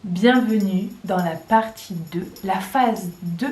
Bienvenue dans la partie 2, la phase 2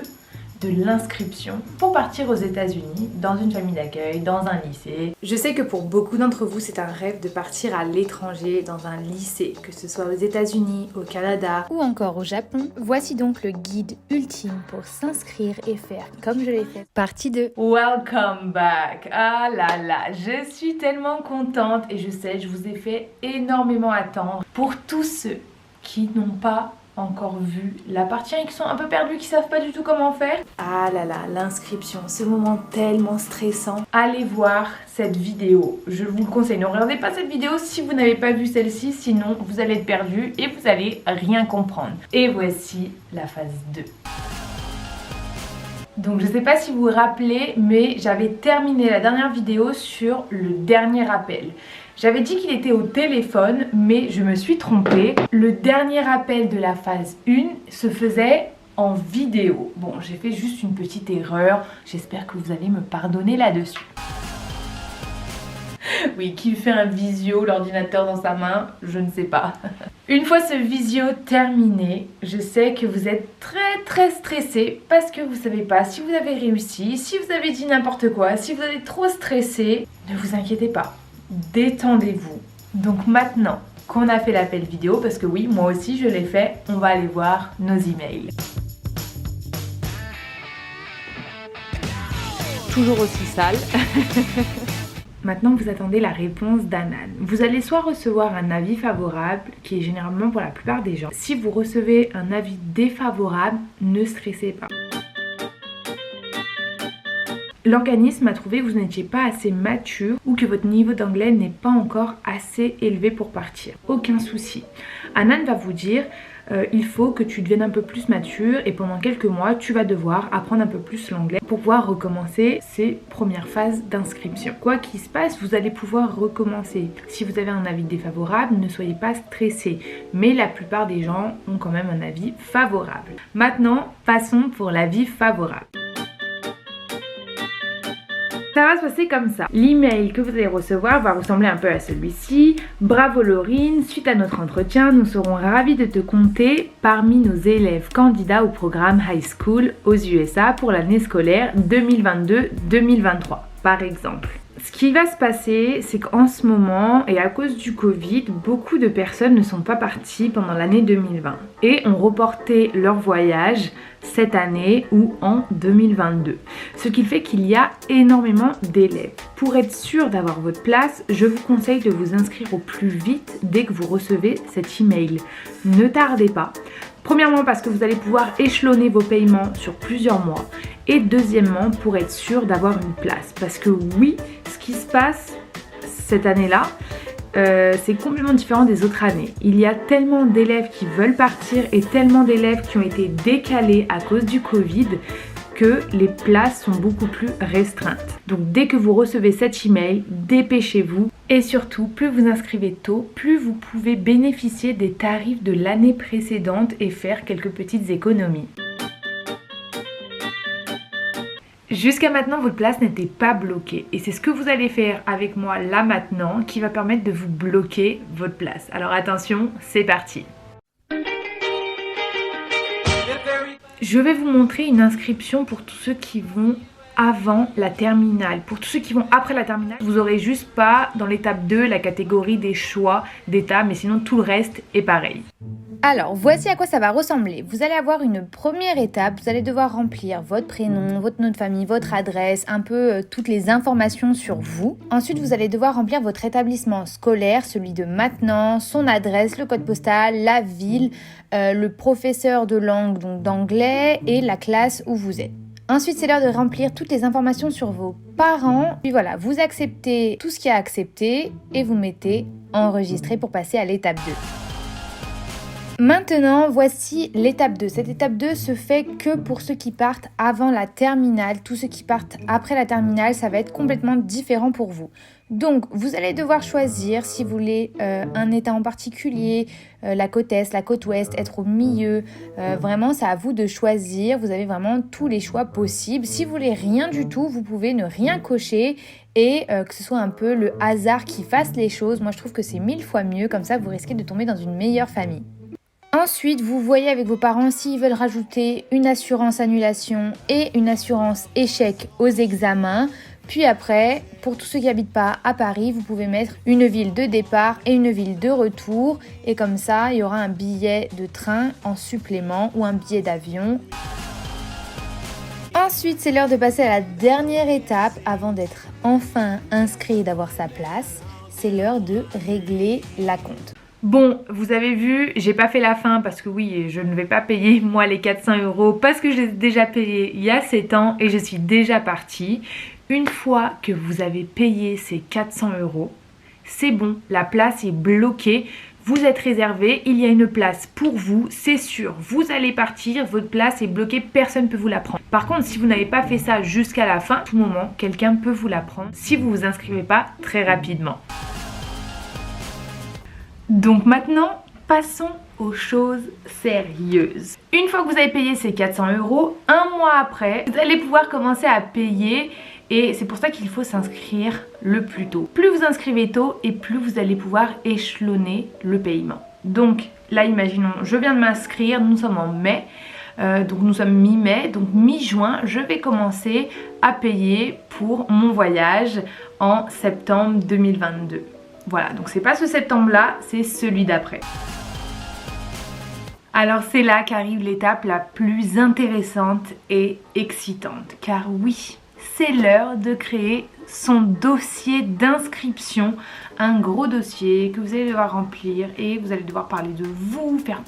de l'inscription pour partir aux États-Unis, dans une famille d'accueil, dans un lycée. Je sais que pour beaucoup d'entre vous, c'est un rêve de partir à l'étranger, dans un lycée, que ce soit aux États-Unis, au Canada ou encore au Japon. Voici donc le guide ultime pour s'inscrire et faire comme je l'ai fait. Partie 2. Welcome back. Ah là là, je suis tellement contente et je sais, je vous ai fait énormément attendre. Pour tous ceux qui n'ont pas encore vu la partie 1 et qui sont un peu perdus, qui savent pas du tout comment faire. Ah là là, l'inscription, ce moment tellement stressant. Allez voir cette vidéo, je vous le conseille. Ne regardez pas cette vidéo si vous n'avez pas vu celle-ci, sinon vous allez être perdu et vous allez rien comprendre. Et voici la phase 2. Donc je sais pas si vous vous rappelez, mais j'avais terminé la dernière vidéo sur le dernier appel. J'avais dit qu'il était au téléphone, mais je me suis trompée. Le dernier appel de la phase 1 se faisait en vidéo. Bon, j'ai fait juste une petite erreur. J'espère que vous allez me pardonner là-dessus. Oui, qui fait un visio, l'ordinateur dans sa main, je ne sais pas. Une fois ce visio terminé, je sais que vous êtes très stressé parce que vous savez pas si vous avez réussi, si vous avez dit n'importe quoi, si vous êtes trop stressé. Ne vous inquiétez pas, détendez-vous. Donc maintenant qu'on a fait l'appel vidéo, parce que oui, moi aussi je l'ai fait, on va aller voir nos emails. Toujours aussi sale. Maintenant, vous attendez la réponse d'Anan. Vous allez soit recevoir un avis favorable, qui est généralement pour la plupart des gens. Si vous recevez un avis défavorable, ne stressez pas. L'organisme a trouvé que vous n'étiez pas assez mature ou que votre niveau d'anglais n'est pas encore assez élevé pour partir. Aucun souci. Anan va vous dire il faut que tu deviennes un peu plus mature et pendant quelques mois tu vas devoir apprendre un peu plus l'anglais pour pouvoir recommencer ces premières phases d'inscription. Quoi qu'il se passe, vous allez pouvoir recommencer. Si vous avez un avis défavorable, ne soyez pas stressés, mais la plupart des gens ont quand même un avis favorable. Maintenant, passons pour l'avis favorable. Ça va se passer comme ça. L'email que vous allez recevoir va ressembler un peu à celui-ci. Bravo Laurine, suite à notre entretien, nous serons ravis de te compter parmi nos élèves candidats au programme High School aux USA pour l'année scolaire 2022-2023, par exemple. Ce qui va se passer, c'est qu'en ce moment, et à cause du Covid, beaucoup de personnes ne sont pas parties pendant l'année 2020 et ont reporté leur voyage cette année ou en 2022. Ce qui fait qu'il y a énormément d'élèves. Pour être sûr d'avoir votre place, je vous conseille de vous inscrire au plus vite dès que vous recevez cet email. Ne tardez pas. Premièrement parce que vous allez pouvoir échelonner vos paiements sur plusieurs mois. Et deuxièmement pour être sûr d'avoir une place. Parce que oui, ce qui se passe cette année-là, c'est complètement différent des autres années. Il y a tellement d'élèves qui veulent partir et tellement d'élèves qui ont été décalés à cause du Covid que les places sont beaucoup plus restreintes. Donc dès que vous recevez cet email, dépêchez-vous. Et surtout, plus vous inscrivez tôt, plus vous pouvez bénéficier des tarifs de l'année précédente et faire quelques petites économies. Jusqu'à maintenant, votre place n'était pas bloquée et c'est ce que vous allez faire avec moi là maintenant qui va permettre de vous bloquer votre place. Alors attention, c'est parti. Je vais vous montrer une inscription pour tous ceux qui vont avant la terminale. Pour tous ceux qui vont après la terminale, vous aurez juste pas dans l'étape 2 la catégorie des choix d'état, mais sinon tout le reste est pareil. Alors, voici à quoi ça va ressembler. Vous allez avoir une première étape, vous allez devoir remplir votre prénom, votre nom de famille, votre adresse, un peu toutes les informations sur vous. Ensuite, vous allez devoir remplir votre établissement scolaire, celui de maintenant, son adresse, le code postal, la ville, le professeur de langue, donc d'anglais, et la classe où vous êtes. Ensuite, c'est l'heure de remplir toutes les informations sur vos parents. Puis voilà, vous acceptez tout ce qui est accepté et vous mettez enregistrer pour passer à l'étape 2. Maintenant, voici l'étape 2. Cette étape 2 se fait que pour ceux qui partent avant la terminale. Tous ceux qui partent après la terminale, ça va être complètement différent pour vous. Donc, vous allez devoir choisir si vous voulez un état en particulier, la côte est, la côte ouest, être au milieu. Vraiment, c'est à vous de choisir. Vous avez vraiment tous les choix possibles. Si vous voulez rien du tout, vous pouvez ne rien cocher et que ce soit un peu le hasard qui fasse les choses. Moi, je trouve que c'est 1000 fois mieux. Comme ça, vous risquez de tomber dans une meilleure famille. Ensuite, vous voyez avec vos parents s'ils veulent rajouter une assurance annulation et une assurance échec aux examens. Puis après, pour tous ceux qui n'habitent pas à Paris, vous pouvez mettre une ville de départ et une ville de retour. Et comme ça, il y aura un billet de train en supplément ou un billet d'avion. Ensuite, c'est l'heure de passer à la dernière étape avant d'être enfin inscrit et d'avoir sa place. C'est l'heure de régler l'acompte. Bon, vous avez vu, j'ai pas fait la fin parce que oui, je ne vais pas payer moi les 400 € parce que je les ai déjà payés il y a 7 ans et je suis déjà partie. Une fois que vous avez payé ces 400 €, c'est bon, la place est bloquée. Vous êtes réservé, il y a une place pour vous, c'est sûr. Vous allez partir, votre place est bloquée, personne ne peut vous la prendre. Par contre, si vous n'avez pas fait ça jusqu'à la fin, à tout moment, quelqu'un peut vous la prendre si vous ne vous inscrivez pas très rapidement. Donc maintenant, passons aux choses sérieuses. Une fois que vous avez payé ces 400 €, un mois après, vous allez pouvoir commencer à payer et c'est pour ça qu'il faut s'inscrire le plus tôt. Plus vous inscrivez tôt et plus vous allez pouvoir échelonner le paiement. Donc là, imaginons, je viens de m'inscrire, nous sommes en mai, donc nous sommes mi-mai, donc mi-juin, je vais commencer à payer pour mon voyage en septembre 2022. Voilà, donc c'est pas ce septembre-là, c'est celui d'après. Alors c'est là qu'arrive l'étape la plus intéressante et excitante. Car oui, c'est l'heure de créer son dossier d'inscription. Un gros dossier que vous allez devoir remplir et vous allez devoir parler de vous, faire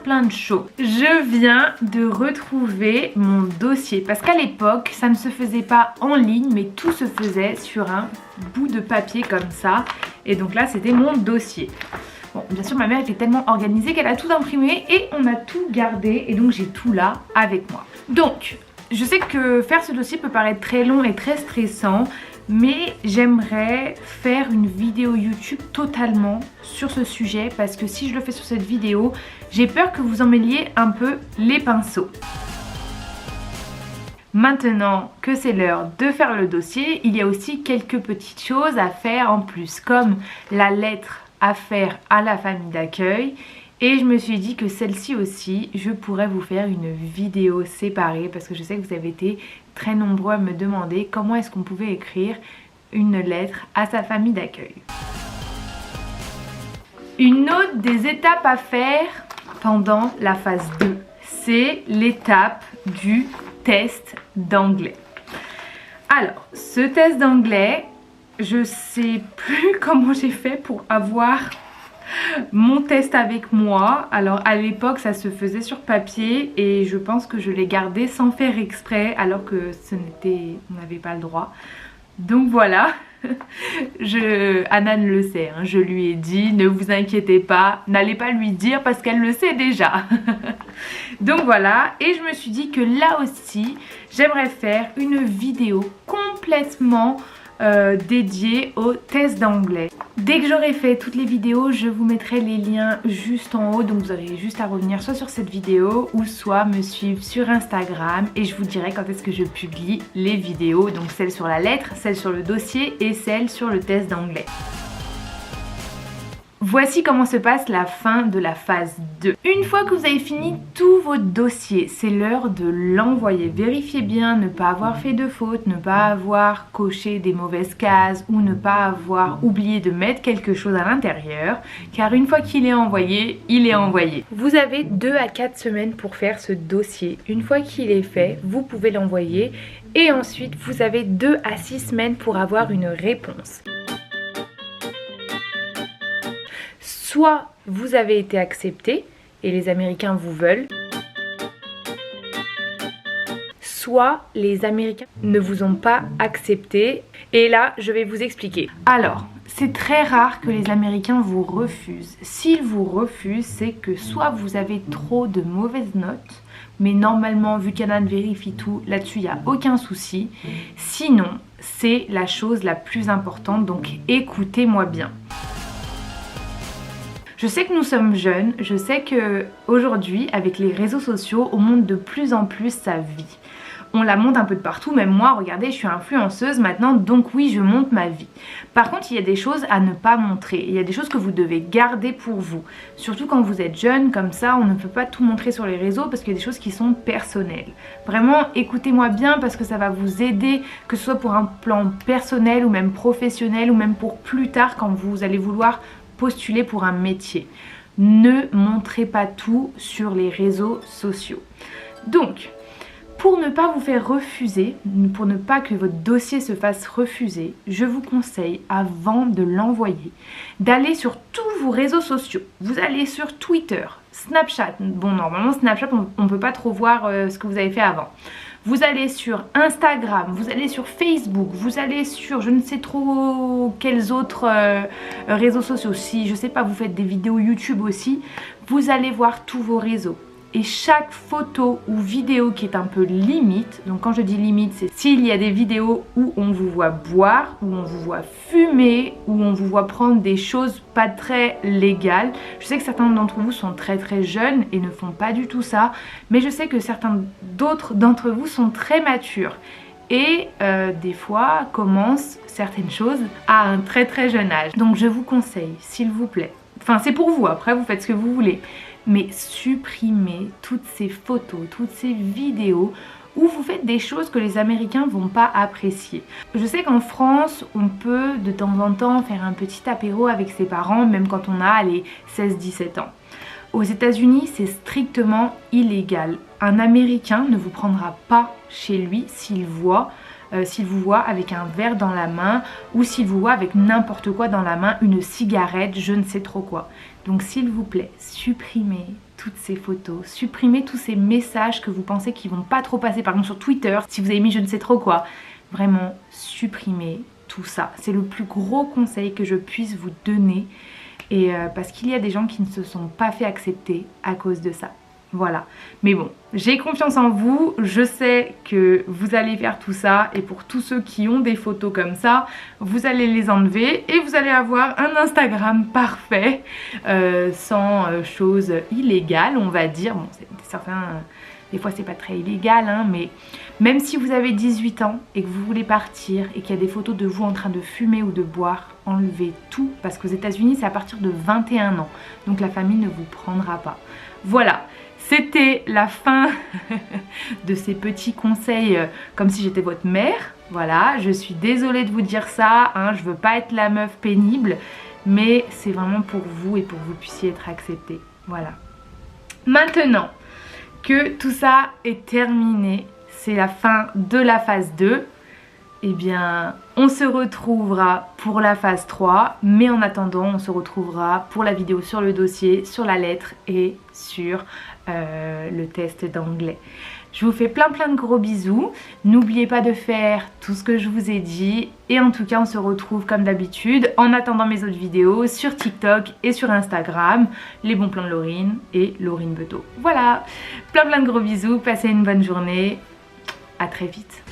plein de choses. Je viens de retrouver mon dossier parce qu'à l'époque, ça ne se faisait pas en ligne, mais tout se faisait sur un bout de papier comme ça. Et donc là, c'était mon dossier. Bon, bien sûr, ma mère était tellement organisée qu'elle a tout imprimé et on a tout gardé. Et donc, j'ai tout là avec moi. Donc, je sais que faire ce dossier peut paraître très long et très stressant, mais j'aimerais faire une vidéo YouTube totalement sur ce sujet parce que si je le fais sur cette vidéo, j'ai peur que vous emmêliez un peu les pinceaux. Maintenant que c'est l'heure de faire le dossier, il y a aussi quelques petites choses à faire en plus, comme la lettre à faire à la famille d'accueil. Et je me suis dit que celle-ci aussi, je pourrais vous faire une vidéo séparée parce que je sais que vous avez été très nombreux à me demander comment est-ce qu'on pouvait écrire une lettre à sa famille d'accueil. Une autre des étapes à faire pendant la phase 2, c'est l'étape du test d'anglais. Alors, ce test d'anglais, je sais plus comment j'ai fait pour avoir mon test avec moi. Alors à l'époque ça se faisait sur papier et je pense que je l'ai gardé sans faire exprès alors que on n'avait pas le droit. Donc voilà, Anna le sait, hein, je lui ai dit ne vous inquiétez pas, n'allez pas lui dire parce qu'elle le sait déjà. Donc voilà, et je me suis dit que là aussi j'aimerais faire une vidéo complètement dédié au test d'anglais. Dès que j'aurai fait toutes les vidéos, je vous mettrai les liens juste en haut, donc vous aurez juste à revenir soit sur cette vidéo ou soit me suivre sur Instagram et je vous dirai quand est-ce que je publie les vidéos, donc celle sur la lettre, celle sur le dossier et celle sur le test d'anglais. Voici comment se passe la fin de la phase 2. Une fois que vous avez fini tout votre dossier, c'est l'heure de l'envoyer. Vérifiez bien, ne pas avoir fait de faute, ne pas avoir coché des mauvaises cases ou ne pas avoir oublié de mettre quelque chose à l'intérieur. Car une fois qu'il est envoyé, il est envoyé. Vous avez 2 à 4 semaines pour faire ce dossier. Une fois qu'il est fait, vous pouvez l'envoyer. Et ensuite, vous avez 2 à 6 semaines pour avoir une réponse. Soit vous avez été accepté et les Américains vous veulent, soit les Américains ne vous ont pas accepté. Et là, je vais vous expliquer. Alors, c'est très rare que les Américains vous refusent. S'ils vous refusent, c'est que soit vous avez trop de mauvaises notes, mais normalement, vu qu'Anna vérifie tout, là-dessus, il n'y a aucun souci. Sinon, c'est la chose la plus importante, donc écoutez-moi bien. Je sais que nous sommes jeunes, je sais qu'aujourd'hui, avec les réseaux sociaux, on montre de plus en plus sa vie. on la monte un peu de partout, même moi, regardez, je suis influenceuse maintenant, donc oui, je monte ma vie. Par contre, il y a des choses à ne pas montrer, il y a des choses que vous devez garder pour vous. Surtout quand vous êtes jeune, comme ça, on ne peut pas tout montrer sur les réseaux parce qu'il y a des choses qui sont personnelles. Vraiment, écoutez-moi bien parce que ça va vous aider, que ce soit pour un plan personnel ou même professionnel ou même pour plus tard quand vous allez vouloir postuler pour un métier. Ne montrez pas tout sur les réseaux sociaux. Donc, pour ne pas vous faire refuser, pour ne pas que votre dossier se fasse refuser, je vous conseille, avant de l'envoyer, d'aller sur tous vos réseaux sociaux. Vous allez sur Twitter, Snapchat. Bon, normalement, Snapchat, on ne peut pas trop voir ce que vous avez fait avant. Vous allez sur Instagram, vous allez sur Facebook, vous allez sur je ne sais trop quels autres réseaux sociaux. Si, je sais pas, vous faites des vidéos YouTube aussi, vous allez voir tous vos réseaux. Et chaque photo ou vidéo qui est un peu limite, donc quand je dis limite, c'est s'il y a des vidéos où on vous voit boire, où on vous voit fumer, où on vous voit prendre des choses pas très légales. Je sais que certains d'entre vous sont très jeunes et ne font pas du tout ça, mais je sais que certains d'autres d'entre vous sont très matures. Et des fois commencent certaines choses à un très jeune âge. Donc je vous conseille, s'il vous plaît, enfin c'est pour vous, après vous faites ce que vous voulez, mais supprimez toutes ces photos, toutes ces vidéos où vous faites des choses que les Américains vont pas apprécier. Je sais qu'en France, on peut de temps en temps faire un petit apéro avec ses parents, même quand on a les 16-17 ans. Aux États-Unis, c'est strictement illégal. Un Américain ne vous prendra pas chez lui s'il vous voit avec un verre dans la main ou s'il vous voit avec n'importe quoi dans la main, une cigarette, je ne sais trop quoi. Donc s'il vous plaît, supprimez toutes ces photos, supprimez tous ces messages que vous pensez qui vont pas trop passer, par exemple sur Twitter, si vous avez mis je ne sais trop quoi. Vraiment, supprimez tout ça. C'est le plus gros conseil que je puisse vous donner, et parce qu'il y a des gens qui ne se sont pas fait accepter à cause de ça. Voilà, mais bon, j'ai confiance en vous, je sais que vous allez faire tout ça, et pour tous ceux qui ont des photos comme ça, vous allez les enlever et vous allez avoir un Instagram parfait, sans choses illégales, on va dire. Bon, des fois c'est pas très illégal, hein, mais même si vous avez 18 ans et que vous voulez partir et qu'il y a des photos de vous en train de fumer ou de boire, enlevez tout, parce qu'aux États-Unis c'est à partir de 21 ans, donc la famille ne vous prendra pas. Voilà. C'était la fin de ces petits conseils comme si j'étais votre mère. Voilà, je suis désolée de vous dire ça, hein, je veux pas être la meuf pénible, mais c'est vraiment pour vous et pour que vous puissiez être accepté. Voilà. Maintenant que tout ça est terminé, c'est la fin de la phase 2. Eh bien, on se retrouvera pour la phase 3, mais en attendant, on se retrouvera pour la vidéo sur le dossier, sur la lettre et sur le test d'anglais. Je vous fais plein de gros bisous. N'oubliez pas de faire tout ce que je vous ai dit. Et en tout cas, on se retrouve comme d'habitude en attendant mes autres vidéos sur TikTok et sur Instagram. Les bons plans de Laurine et Laurine Beto. Voilà, plein de gros bisous. Passez une bonne journée. À très vite.